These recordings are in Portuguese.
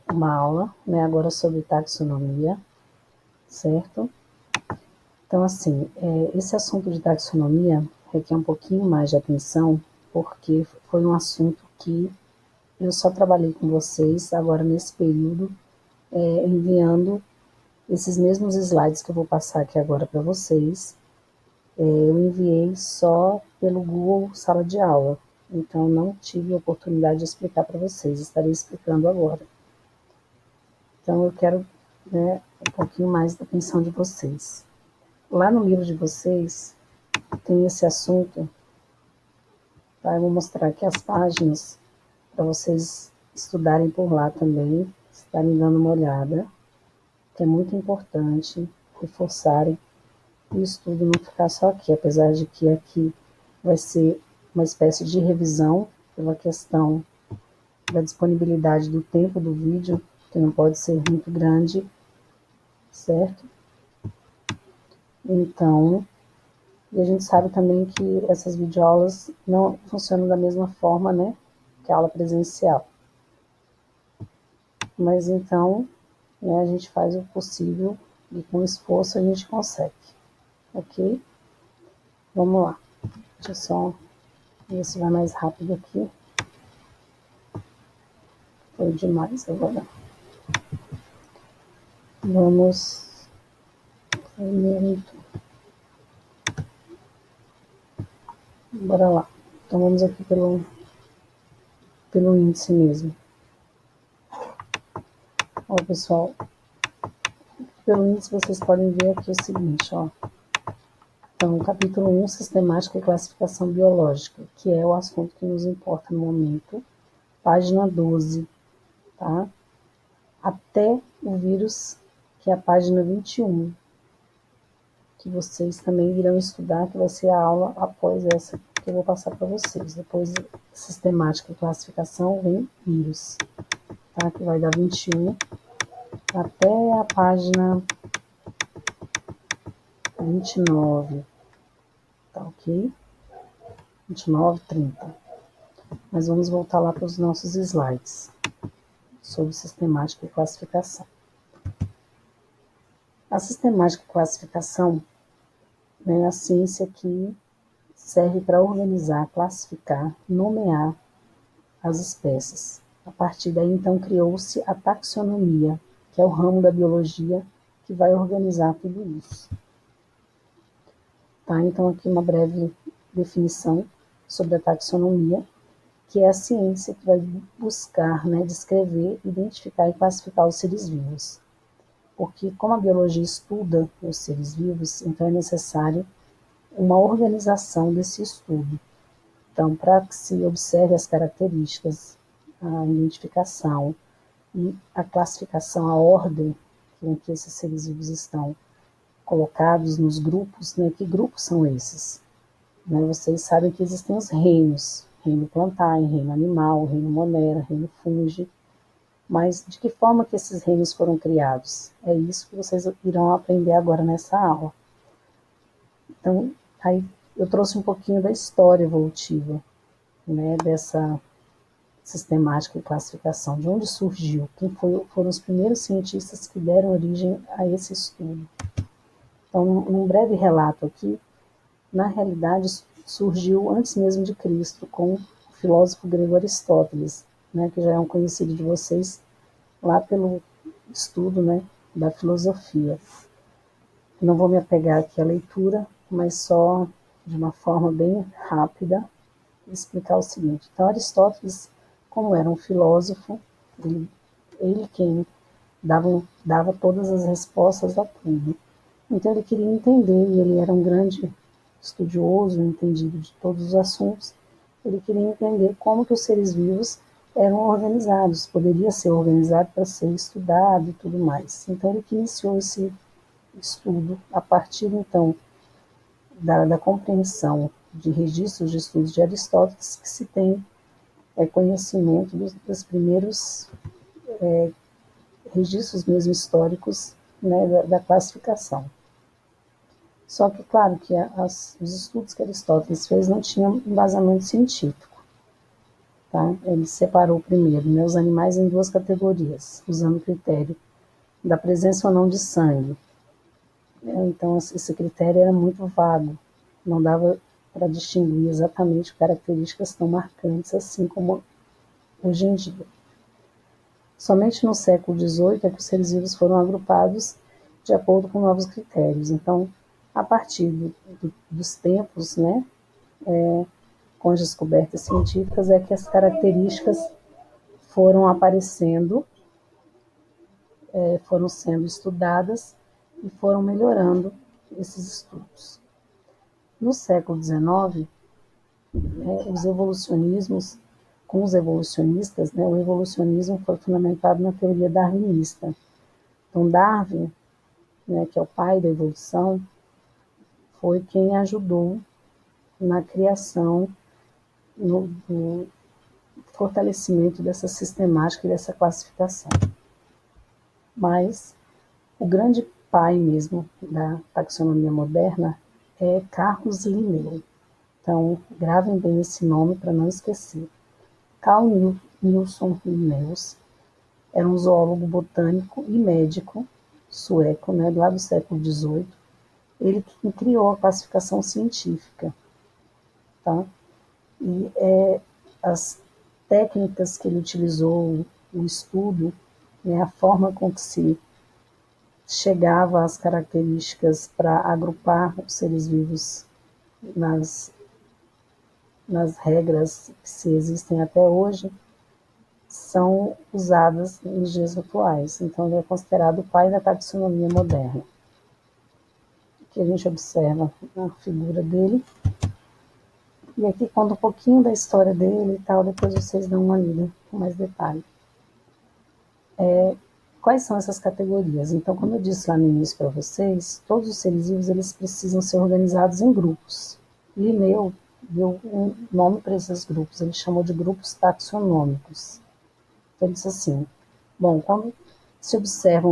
uma aula, né, agora sobre taxonomia, certo? Então, assim, esse assunto de taxonomia requer um pouquinho mais de atenção, porque foi um assunto que eu só trabalhei com vocês agora nesse período, enviando esses mesmos slides que eu vou passar aqui agora para vocês. Eu enviei só pelo Google Sala de Aula, então não tive a oportunidade de explicar para vocês, estarei explicando agora. Então eu quero, né, um pouquinho mais da atenção de vocês. Lá no livro de vocês tem esse assunto, tá? Eu vou mostrar aqui as páginas para vocês estudarem por lá também, estarem dando uma olhada, que é muito importante reforçarem o estudo não ficar só aqui, apesar de que aqui vai ser uma espécie de revisão pela questão da disponibilidade do tempo do vídeo, que não pode ser muito grande, certo? Então, e a gente sabe também que essas videoaulas não funcionam da mesma forma, né, que a aula presencial. Mas então, né, a gente faz o possível e com esforço a gente consegue, ok? Vamos lá. Deixa eu só ver se vai mais rápido aqui. Foi demais agora. Vamos primeiro. Bora lá. Então vamos aqui pelo índice mesmo. Ó, pessoal, pelo índice vocês podem ver aqui o seguinte, ó. Então, capítulo 1, sistemática e classificação biológica, que é o assunto que nos importa no momento. Página 12, tá? Até o vírus, que é a página 21, que vocês também irão estudar, que vai ser a aula após essa que eu vou passar para vocês. Depois, sistemática e classificação, vem vírus, tá? Que vai dar 21 até a página 29, tá ok? 29, 30. Mas vamos voltar lá para os nossos slides sobre sistemática e classificação. A sistemática e classificação, né, é a ciência que serve para organizar, classificar, nomear as espécies. A partir daí, então, criou-se a taxonomia, que é o ramo da biologia que vai organizar tudo isso. Tá? Então, aqui uma breve definição sobre a taxonomia, que é a ciência que vai buscar, né, descrever, identificar e classificar os seres vivos. Porque, como a biologia estuda os seres vivos, então é necessário uma organização desse estudo. Então, para que se observe as características, a identificação e a classificação, a ordem em que esses seres vivos estão colocados nos grupos, né? Que grupos são esses? Né? Vocês sabem que existem os reinos, reino plantar, reino animal, reino monera, reino fungi, mas de que forma que esses reinos foram criados? É isso que vocês irão aprender agora nessa aula. Então, aí eu trouxe um pouquinho da história evolutiva, né, dessa sistemática e classificação, de onde surgiu, quem foram os primeiros cientistas que deram origem a esse estudo. Então, num breve relato aqui, na realidade surgiu antes mesmo de Cristo, com o filósofo grego Aristóteles, né, que já é um conhecido de vocês, lá pelo estudo, né, da filosofia. Não vou me apegar aqui à leitura, mas só de uma forma bem rápida, explicar o seguinte. Então, Aristóteles, como era um filósofo, ele quem dava todas as respostas a tudo. Então, ele queria entender, e ele era um grande estudioso, entendido de todos os assuntos, ele queria entender como que os seres vivos eram organizados, poderia ser organizado para ser estudado e tudo mais. Então, ele que iniciou esse estudo a partir, então, da compreensão de registros de estudos de Aristóteles, que se tem conhecimento dos primeiros registros mesmo históricos, né, da classificação. Só que, claro, que os estudos que Aristóteles fez não tinham embasamento científico. Tá? Ele separou primeiro, né, os animais em duas categorias, usando o critério da presença ou não de sangue. Então, esse critério era muito vago, não dava para distinguir exatamente características tão marcantes assim como hoje em dia. Somente no século XVIII é que os seres vivos foram agrupados de acordo com novos critérios. Então, a partir dos tempos, né, com as descobertas científicas, é que as características foram aparecendo, foram sendo estudadas e foram melhorando esses estudos. No século XIX, os evolucionismos, com os evolucionistas, né, o evolucionismo foi fundamentado na teoria darwinista. Então, Darwin, né, que é o pai da evolução, foi quem ajudou na criação, no fortalecimento dessa sistemática e dessa classificação. Mas o grande pai mesmo da taxonomia moderna é Carlos Linneu. Então, gravem bem esse nome para não esquecer. Carl Nilsson Linnaeus era um zoólogo botânico e médico sueco, né, lá do século XVIII. Ele que criou a classificação científica. Tá? E as técnicas que ele utilizou, o estudo, né, a forma com que se chegava às características para agrupar os seres vivos nas regras que se existem até hoje, são usadas nos dias atuais. Então, ele é considerado o pai da taxonomia moderna. Aqui a gente observa a figura dele. E aqui conta um pouquinho da história dele e tal, depois vocês dão uma lida com mais detalhe. Quais são essas categorias? Então, como eu disse lá no início para vocês, todos os seres vivos eles precisam ser organizados em grupos. Linneu deu um nome para esses grupos, ele chamou de grupos taxonômicos. Então, ele disse assim, bom, quando se observa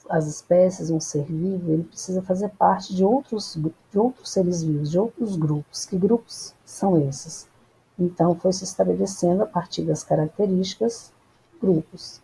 as espécies, um ser vivo, ele precisa fazer parte de outros seres vivos, de outros grupos. Que grupos são esses? Então, foi se estabelecendo, a partir das características, grupos.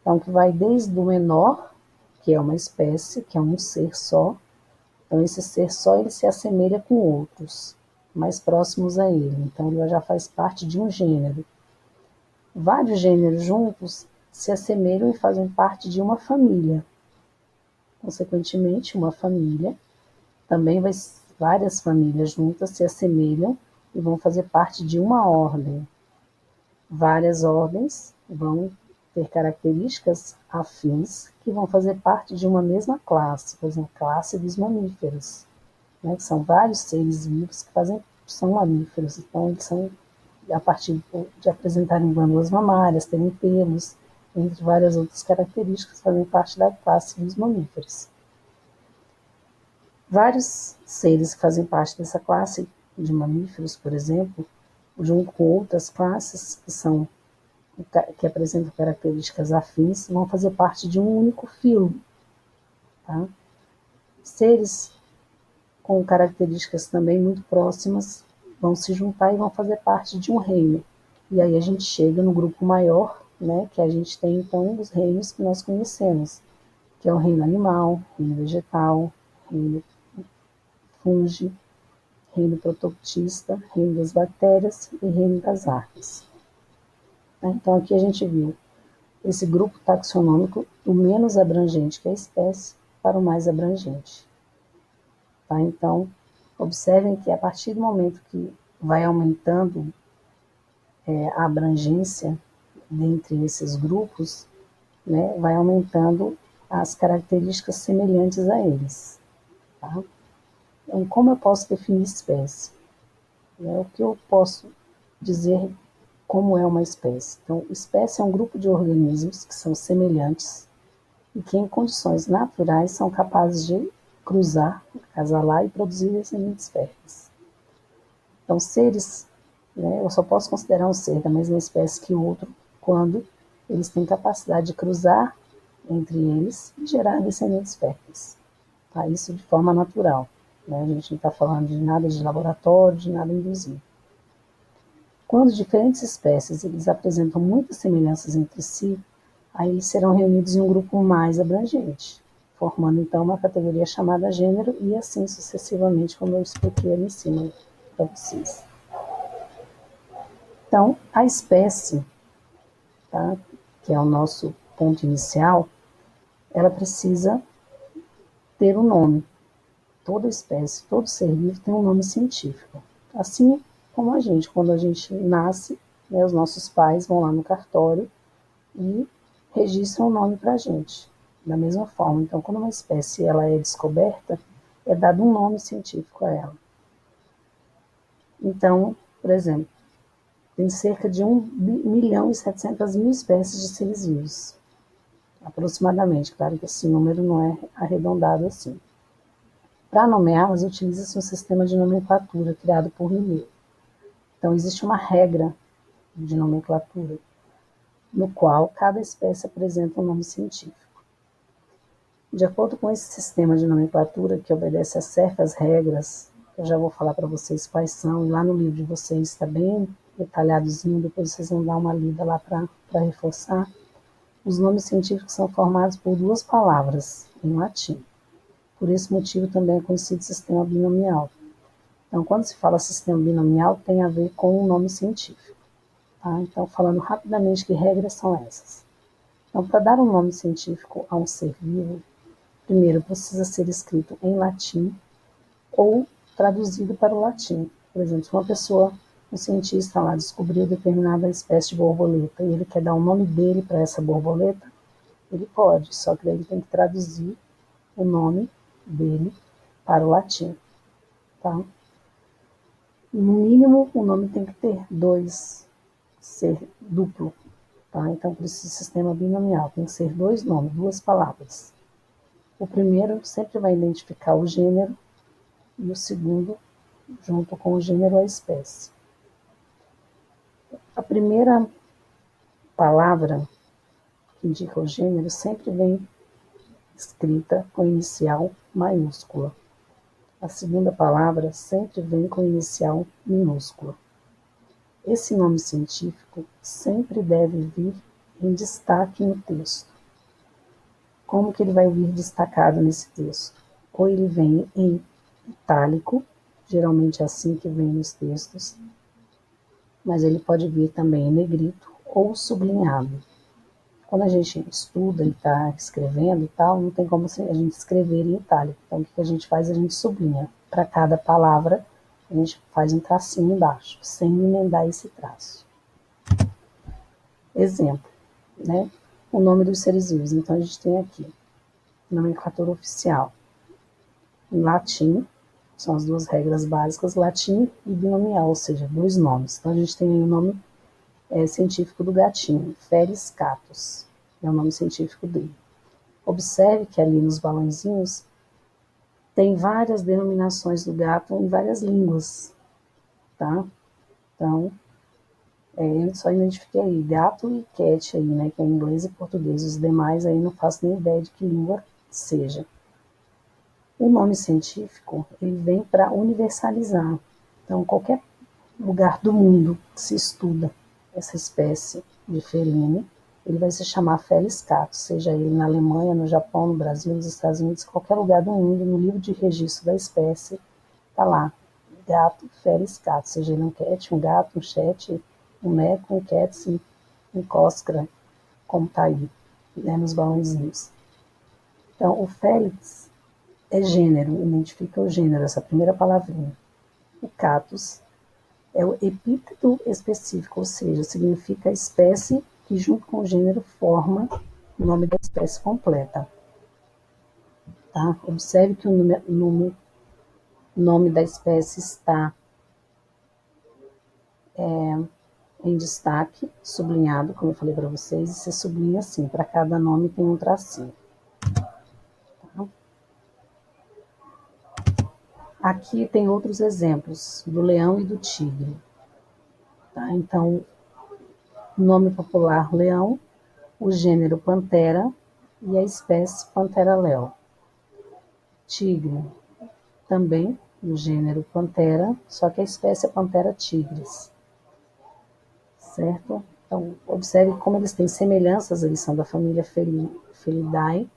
Então, que vai desde o menor, que é uma espécie, que é um ser só. Então, esse ser só, ele se assemelha com outros, mais próximos a ele. Então, ele já faz parte de um gênero. Vários gêneros juntos se assemelham e fazem parte de uma família. Consequentemente, uma família também várias famílias juntas se assemelham e vão fazer parte de uma ordem. Várias ordens vão ter características afins que vão fazer parte de uma mesma classe, por exemplo, a classe dos mamíferos, né, que são vários seres vivos que são mamíferos, então eles são a partir de apresentarem glândulas mamárias, terem pelos, entre várias outras características, fazem parte da classe dos mamíferos. Vários seres que fazem parte dessa classe de mamíferos, por exemplo, junto com outras classes que apresentam características afins, vão fazer parte de um único filo. Tá? Seres com características também muito próximas vão se juntar e vão fazer parte de um reino. E aí a gente chega no grupo maior, né, que a gente tem então os reinos que nós conhecemos, que é o reino animal, reino vegetal, reino fungi, reino protoctista, reino das bactérias e reino das artes. Então aqui a gente viu esse grupo taxonômico do menos abrangente que a espécie para o mais abrangente. Tá? Então, observem que a partir do momento que vai aumentando a abrangência dentre esses grupos, né, vai aumentando as características semelhantes a eles. Tá? Então, como eu posso definir espécie? O que eu posso dizer como é uma espécie? Então, espécie é um grupo de organismos que são semelhantes e que em condições naturais são capazes de cruzar, acasalar e produzir descendentes férteis. Então, seres, né, eu só posso considerar um ser da mesma espécie que o outro quando eles têm capacidade de cruzar entre eles e gerar descendentes férteis. Tá? Isso de forma natural. Né? A gente não está falando de nada de laboratório, de nada induzido. Quando diferentes espécies eles apresentam muitas semelhanças entre si, aí eles serão reunidos em um grupo mais abrangente, formando então uma categoria chamada gênero e assim sucessivamente, como eu expliquei ali em cima para vocês. Então, a espécie, tá, que é o nosso ponto inicial, ela precisa ter um nome. Toda espécie, todo ser vivo tem um nome científico. Assim como a gente, quando a gente nasce, né, os nossos pais vão lá no cartório e registram o nome para a gente. Da mesma forma, então, quando uma espécie ela é descoberta, é dado um nome científico a ela. Então, por exemplo, tem cerca de 1.700.000 espécies de seres vivos, aproximadamente. Claro que esse número não é arredondado assim. Para nomeá-las, utiliza-se um sistema de nomenclatura criado por Linné. Então, existe uma regra de nomenclatura, no qual cada espécie apresenta um nome científico. De acordo com esse sistema de nomenclatura, que obedece a certas regras, eu já vou falar para vocês quais são, e lá no livro de vocês está bem detalhadozinho, depois vocês vão dar uma lida lá para reforçar. Os nomes científicos são formados por duas palavras, em latim. Por esse motivo também é conhecido sistema binomial. Então, quando se fala sistema binomial, tem a ver com o nome científico. Tá? Então, falando rapidamente, que regras são essas? Então, para dar um nome científico a um ser vivo, primeiro precisa ser escrito em latim ou traduzido para o latim. Por exemplo, se uma pessoa, um cientista lá, descobriu determinada espécie de borboleta e ele quer dar o nome dele para essa borboleta, ele pode, só que daí ele tem que traduzir o nome dele para o latim. Tá? No mínimo, o nome tem que ter ser duplo. Tá? Então, por isso, o sistema binomial tem que ser dois nomes, duas palavras. O primeiro sempre vai identificar o gênero e o segundo, junto com o gênero, a espécie. A primeira palavra que indica o gênero sempre vem escrita com inicial maiúscula. A segunda palavra sempre vem com inicial minúscula. Esse nome científico sempre deve vir em destaque no texto. Como que ele vai vir destacado nesse texto? Ou ele vem em itálico, geralmente é assim que vem nos textos, mas ele pode vir também em negrito ou sublinhado. Quando a gente estuda e está escrevendo e tal, não tem como a gente escrever em itálico. Então, o que a gente faz? A gente sublinha. Para cada palavra, a gente faz um tracinho embaixo, sem emendar esse traço. Exemplo, né? O nome dos seres vivos. Então, a gente tem aqui, nomenclatura oficial. Em latim, são as duas regras básicas, latim e binomial, ou seja, dois nomes. Então, a gente tem o nome científico do gatinho, Felis catus, é o nome científico dele. Observe que ali nos balãozinhos tem várias denominações do gato em várias línguas, tá? Então, eu só identifiquei aí gato e cat aí, né, que é inglês e português. Os demais aí não faço nem ideia de que língua seja. O nome científico, ele vem para universalizar. Então, qualquer lugar do mundo que se estuda essa espécie de felino, ele vai se chamar Felis catus, seja ele na Alemanha, no Japão, no Brasil, nos Estados Unidos, qualquer lugar do mundo, no livro de registro da espécie, está lá, gato Felis catus, seja ele um cat, um gato, um chat, um neco, um cat, um coscra, como está aí, né, nos balãozinhos. Então, o Felis é gênero, identifica o gênero, essa primeira palavrinha. O catus é o epíteto específico, ou seja, significa a espécie que junto com o gênero forma o nome da espécie completa. Tá? Observe que o nome da espécie está em destaque, sublinhado, como eu falei para vocês, e se sublinha assim, para cada nome tem um tracinho. Tá? Aqui tem outros exemplos, do leão e do tigre. Tá? Então, nome popular leão, o gênero Panthera e a espécie Panthera leo. Tigre, também do gênero Panthera, só que a espécie é Panthera tigris. certo? Então, observe como eles têm semelhanças, eles são da família Felidae,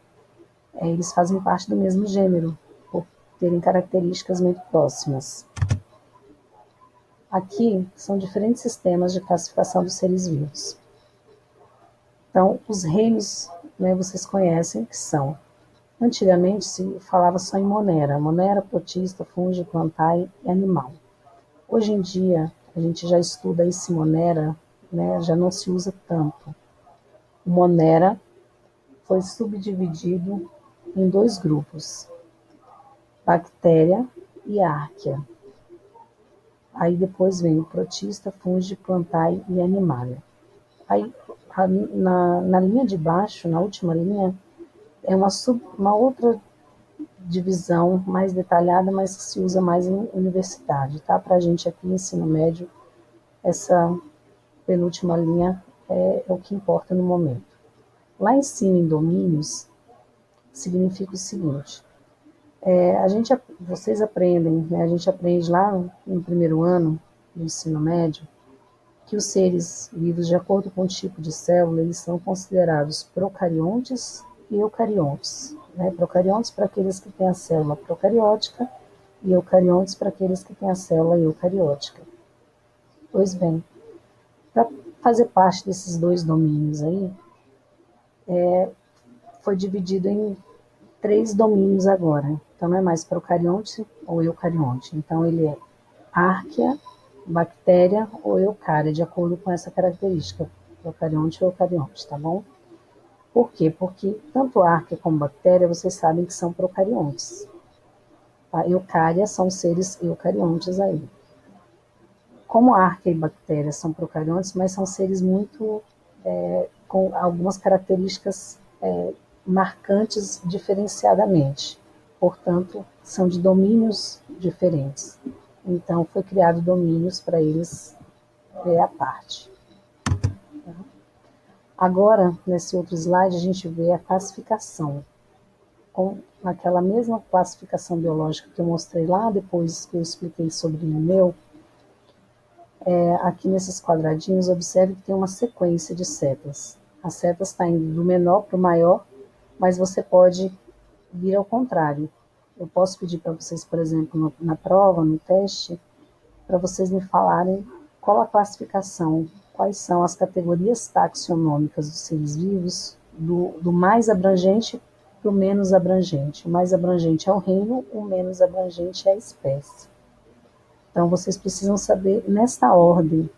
eles fazem parte do mesmo gênero, por terem características muito próximas. Aqui são diferentes sistemas de classificação dos seres vivos. Então, os reinos, né, vocês conhecem, que são... Antigamente se falava só em monera, protista, fungo, plantae e animal. Hoje em dia, a gente já estuda esse monera, né, já não se usa tanto. O monera foi subdividido em dois grupos, bactéria e árquea. Aí depois vem o protista, fungo, plantae e animalia. Aí, na linha de baixo, na última linha, é uma outra divisão mais detalhada, mas que se usa mais em universidade, tá? Para a gente aqui, ensino médio, essa penúltima linha é o que importa no momento. Lá em cima, em domínios, significa o seguinte, vocês aprendem, né, a gente aprende lá no primeiro ano do ensino médio, que os seres vivos, de acordo com o tipo de célula, eles são considerados procariontes e eucariontes. Né? Procariontes para aqueles que têm a célula procariótica e eucariontes para aqueles que têm a célula eucariótica. Pois bem, para fazer parte desses dois domínios aí, foi dividido em 3 domínios agora. Então não é mais procarionte ou eucarionte. Então ele é árquea, bactéria ou eucária, de acordo com essa característica, procarionte ou eucarionte, tá bom? Por quê? Porque tanto árquea como bactéria, vocês sabem que são procariontes. Tá? Eucária são seres eucariontes aí. Como árquea e bactéria são procariontes, mas são seres muito com algumas características marcantes diferenciadamente. Portanto, são de domínios diferentes. Então, foi criado domínios para eles à parte. Agora, nesse outro slide, a gente vê a classificação. Com aquela mesma classificação biológica que eu mostrei lá, depois que eu expliquei sobre o meu, aqui nesses quadradinhos, observe que tem uma sequência de setas. As setas estão indo do menor para o maior, mas você pode vir ao contrário. Eu posso pedir para vocês, por exemplo, na prova, no teste, para vocês me falarem qual a classificação, quais são as categorias taxonômicas dos seres vivos, do mais abrangente para o menos abrangente. O mais abrangente é o reino, o menos abrangente é a espécie. Então, vocês precisam saber nesta ordem.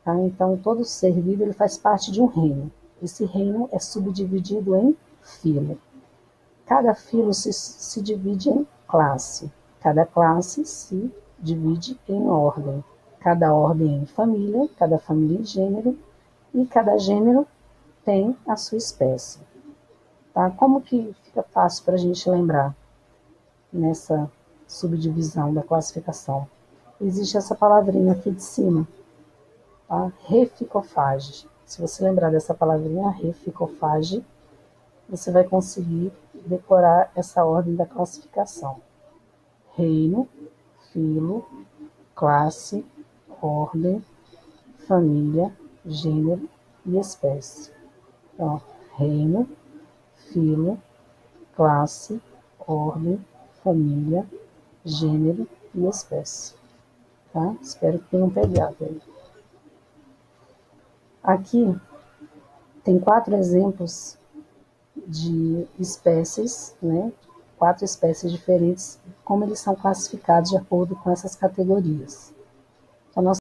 Tá? Então, todo ser vivo ele faz parte de um reino. Esse reino é subdividido em filo. Cada filo se divide em classe. Cada classe se divide em ordem. Cada ordem em família, cada família em gênero, e cada gênero tem a sua espécie. Tá? Como que fica fácil para a gente lembrar nessa subdivisão da classificação? Existe essa palavrinha aqui de cima, tá? Reficofage. Se você lembrar dessa palavrinha, reficofage, você vai conseguir decorar essa ordem da classificação. Reino, filo, classe, ordem, família, gênero e espécie. Então, reino, filo, classe, ordem, família, gênero e espécie. Tá? Espero que tenham pegado aí. Aqui tem 4 exemplos de espécies, né? 4 espécies diferentes, como eles são classificados de acordo com essas categorias. Então, nós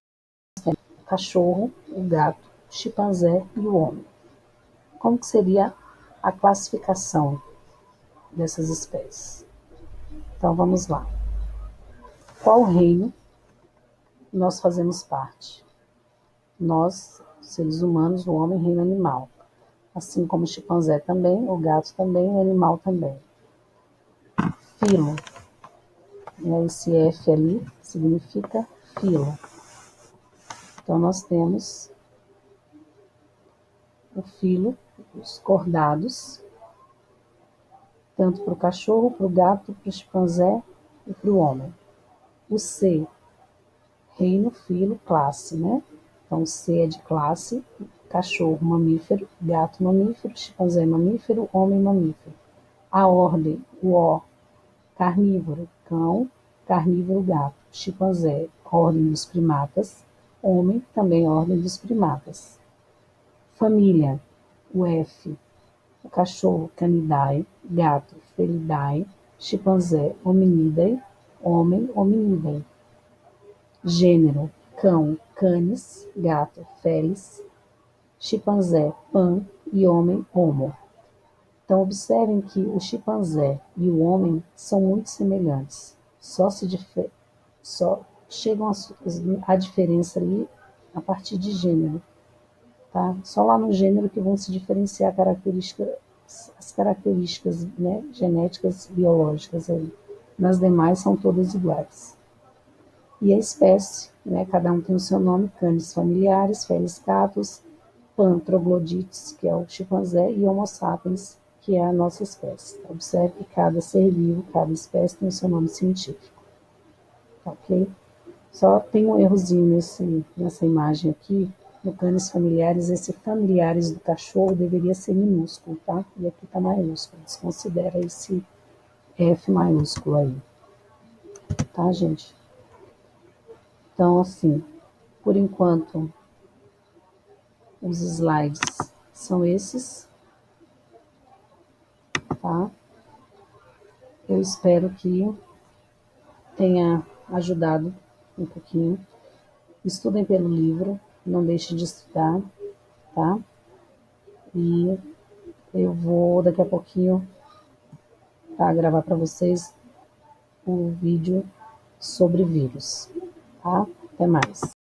temos o cachorro, o gato, o chimpanzé e o homem. Como que seria a classificação dessas espécies? Então, vamos lá. Qual reino nós fazemos parte? Nós, seres humanos, o homem, reino animal. Assim como o chimpanzé também, o gato também, o animal também. Filo. Esse F ali significa filo. Então, nós temos o filo, os cordados, tanto para o cachorro, para o gato, para o chimpanzé e para o homem. O C, reino, filo, classe, né? Então, C é de classe, cachorro, mamífero, gato, mamífero, chimpanzé, mamífero, homem, mamífero. A ordem, o O, carnívoro, cão, carnívoro, gato, chimpanzé, ordem dos primatas, homem, também ordem dos primatas. Família, o F, o cachorro, Canidae, gato, Felidae, chimpanzé, Hominidae, homem, Hominidae. Gênero, cão, Canis, gato, Felis, chimpanzé, Pan e homem, Homo. Então, observem que o chimpanzé e o homem são muito semelhantes. Só chegam a diferença ali a partir de gênero. Tá? Só lá no gênero que vão se diferenciar as características, né, genéticas biológicas aí. Nas demais são todas iguais. E a espécie, né, cada um tem o seu nome: Canis familiares, Felis catus, Pan troglodites, que é o chimpanzé, e Homo sapiens, que é a nossa espécie. Observe que cada ser vivo, cada espécie tem o seu nome científico. Ok? Só tem um errozinho nessa imagem aqui. No Canis familiares, esse familiares do cachorro deveria ser minúsculo, tá? E aqui tá maiúsculo. Desconsidera esse F maiúsculo aí. Tá, gente? Então, assim, por enquanto, os slides são esses, tá? Eu espero que tenha ajudado um pouquinho. Estudem pelo livro, não deixem de estudar, tá? E eu vou daqui a pouquinho gravar para vocês o vídeo sobre vírus, tá? Até mais.